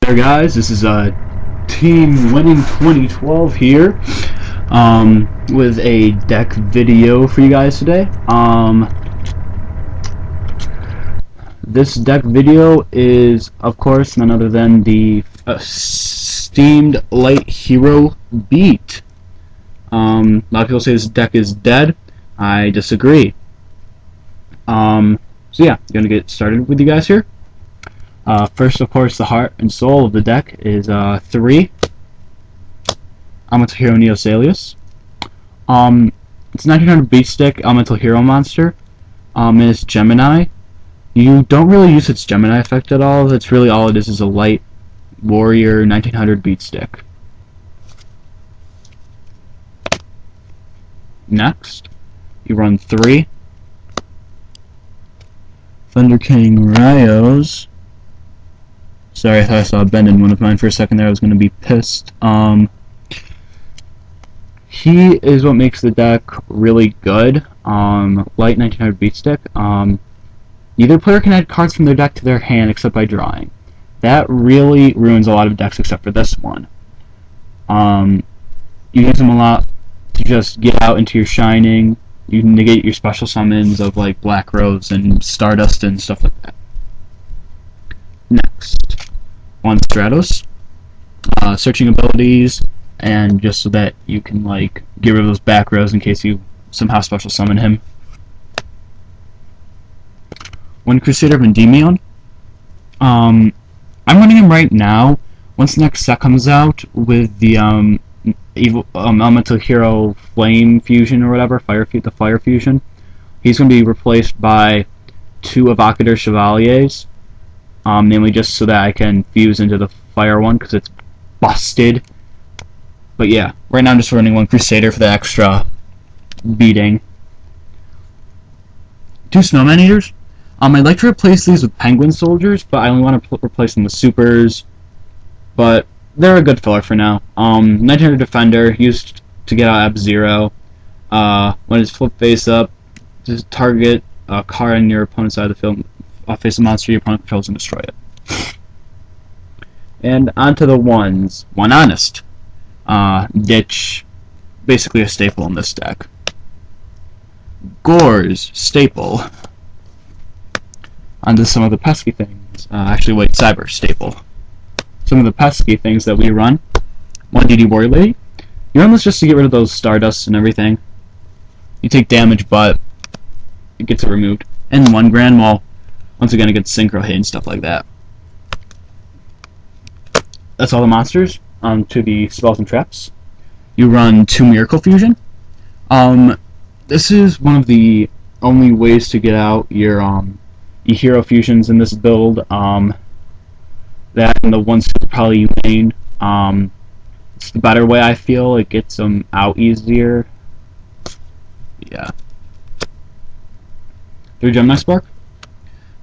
There guys, this is Team Winning 2012 here with a deck video for you guys today. This deck video is of course none other than the esteemed Light Hero Beat. A lot of people say this deck is dead. I disagree. So yeah, gonna get started with you guys here. First, of course, the heart and soul of the deck is 3 Elemental Hero Neosalius. It's 1900 beat stick Elemental Hero monster. It's Gemini. You don't really use its Gemini effect at all. That's really all it is a light warrior 1900 beat stick. Next, you run 3 Thunder King Raios. Sorry, I thought I saw a bend in one of mine for a second there. I was going to be pissed. He is what makes the deck really good. Light 1900 beat stick. Neither player can add cards from their deck to their hand except by drawing. That really ruins a lot of decks except for this one. You use them a lot to just get out into your Shining. You can negate your special summons of like Black Rose and Stardust and stuff like that. Next, 1 Stratos, searching abilities, and just so that you can like get rid of those back rows in case you somehow special summon him. 1 Crusader of Endymion. I'm running him right now. Once the next set comes out with the evil Elemental Hero Flame Fusion or whatever, the Fire Fusion, he's going to be replaced by 2 Evocator Chevaliers. Namely just so that I can fuse into the fire one because it's busted. But yeah, right now I'm just running 1 Crusader for the extra beating. 2 Snowman Eaters. I'd like to replace these with Penguin Soldiers, but I only want to replace them with Supers. But they're a good filler for now. 1900 Defender, used to get out F-Zero. When it's flipped face up, just target a card on your opponent's side of the field. Face a monster your opponent controls and destroy it. And onto the ones. 1 Honest. Ditch, basically a staple in this deck. Gore's, staple. Onto some of the pesky things. Cyber, staple. Some of the pesky things that we run. 1 DD Warrior Lady. You run this just to get rid of those Stardust and everything. You take damage, but it gets it removed. And 1 Grand Mall. Once again, against Synchro Hit and stuff like that. That's all the monsters. To the spells and traps. You run 2 Miracle Fusion. This is one of the only ways to get out your hero fusions in this build. That and the 1 Super Poly you main. It's the better way, I feel. It gets them out easier. Yeah. 3 Gemini Spark.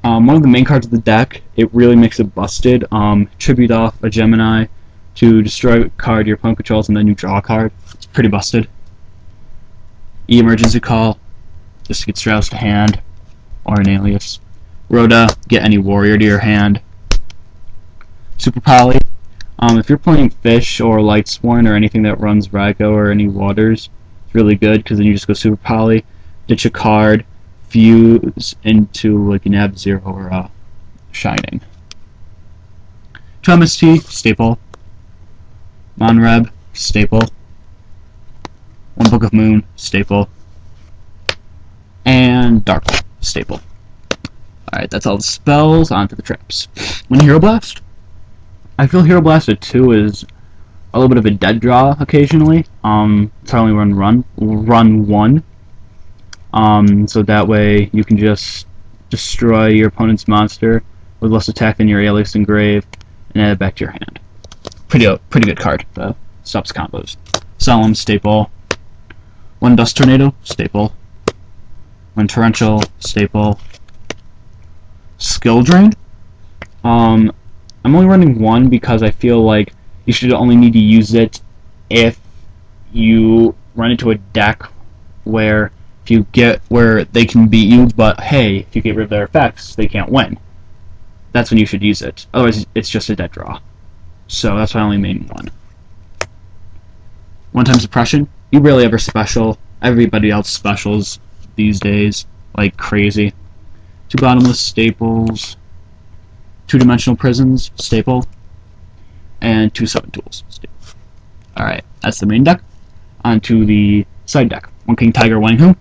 One of the main cards of the deck, it really makes it busted. Tribute off a Gemini to destroy a card your opponent controls and then you draw a card. It's pretty busted. Emergency Call, just to get Stratos to hand, or an alias. Rhoda, get any warrior to your hand. Super Poly, if you're playing Fish or Lightsworn or anything that runs Rago or any waters, it's really good because then you just go Super Poly, ditch a card, fuse into like an F-Zero or a Shining. 2 MST, staple. Monreb, staple. 1 Book of Moon, staple. And Darkle, staple. Alright, that's all the spells. On to the traps. 1 Hero Blast. I feel Hero Blast at 2 is a little bit of a dead draw occasionally. It's only run 1. So that way you can just destroy your opponent's monster with less attack than your alias engrave and add it back to your hand. Pretty good card. Stops combos. Solemn, staple. 1 Dust Tornado, staple. 1 Torrential, staple. Skill Drain. I'm only running 1 because I feel like you should only need to use it if you run into a deck where if you get where they can beat you, but hey, if you get rid of their effects, they can't win. That's when you should use it. Otherwise, it's just a dead draw. so that's why I only made one. One time suppression. You barely ever special. Everybody else specials these days like crazy. 2 bottomless staples. 2-dimensional prisons staple. And 2 summon tools staple. Alright, that's the main deck. On to the side deck. 1 King Tiger Wanghu.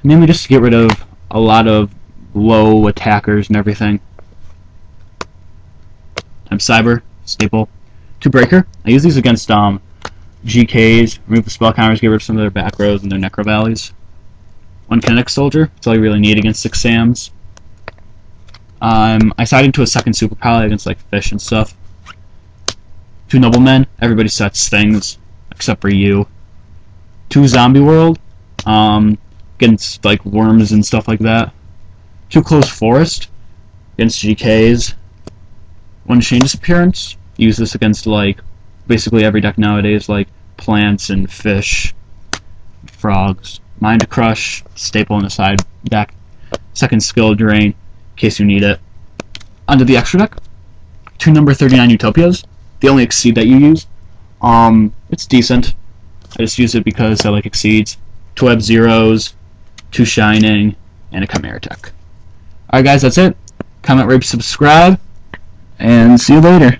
Mainly just to get rid of a lot of low attackers and everything. I'm Cyber, staple. 2 Breaker. I use these against GKs, remove the spell counters, get rid of some of their back rows and their Necro Valleys. 1 Kinetic Soldier. That's all you really need against 6 Sams. I side into a 2nd Super Pally against like fish and stuff. 2 Noblemen. Everybody sets things except for you. 2 Zombie World. Against like worms and stuff like that. 2 Closed Forest against GKs. 1 Chain Disappearance. Use this against like basically every deck nowadays, like plants and fish, frogs. Mind Crush, staple in the side deck. 2nd Skill Drain, in case you need it. Onto the extra deck. 2 number 39 Utopias. The only Exceed that you use. It's decent. I just use it because I like Exceeds. 2 Web Zeros, 2 Shining, and a Chimera Tech. Alright guys, that's it. Comment, rate, subscribe, and see you later.